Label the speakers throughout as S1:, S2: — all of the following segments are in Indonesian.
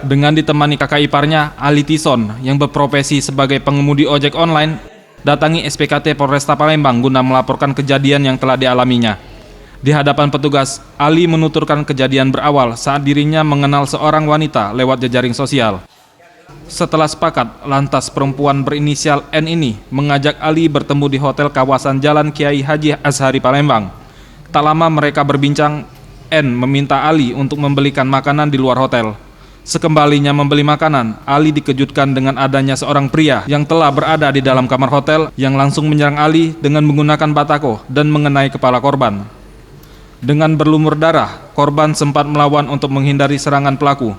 S1: Dengan ditemani kakak iparnya, Ali Tison, yang berprofesi sebagai pengemudi ojek online, datangi SPKT Polresta Palembang guna melaporkan kejadian yang telah dialaminya. Di hadapan petugas, Ali menuturkan kejadian berawal saat dirinya mengenal seorang wanita lewat jejaring sosial. Setelah sepakat, lantas perempuan berinisial N ini mengajak Ali bertemu di hotel kawasan Jalan Kiai Haji Azhari Palembang. Tak lama mereka berbincang, N meminta Ali untuk membelikan makanan di luar hotel. Sekembalinya membeli makanan, Ali dikejutkan dengan adanya seorang pria yang telah berada di dalam kamar hotel yang langsung menyerang Ali dengan menggunakan batako dan mengenai kepala korban. Dengan berlumur darah, korban sempat melawan untuk menghindari serangan pelaku.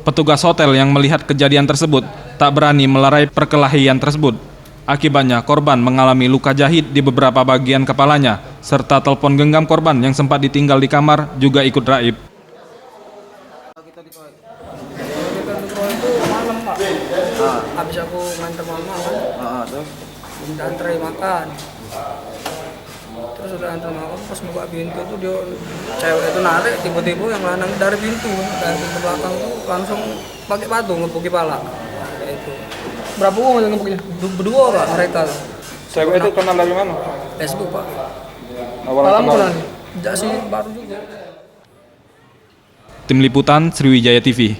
S1: Petugas hotel yang melihat kejadian tersebut tak berani melerai perkelahian tersebut. Akibatnya korban mengalami luka jahit di beberapa bagian kepalanya, serta telepon genggam korban yang sempat ditinggal di kamar juga ikut raib.
S2: Itu malam Pak. Habis aku nganter mama kan. Terus minta anterin makan. Terus udah antar makan, pas buka pintu tuh dia cewek itu narik, tiba-tiba yang lanang dari pintu belakang tuh langsung pakai batu ngepuki pala. Kayak itu.
S3: Berapa uang yang ngepuknya?
S2: Berdua Pak mereka.
S3: Cewek itu kenal dari mana?
S2: Facebook Pak.
S3: Awal
S2: kenal. Jak sih baru juga.
S1: Tim Liputan Sriwijaya TV.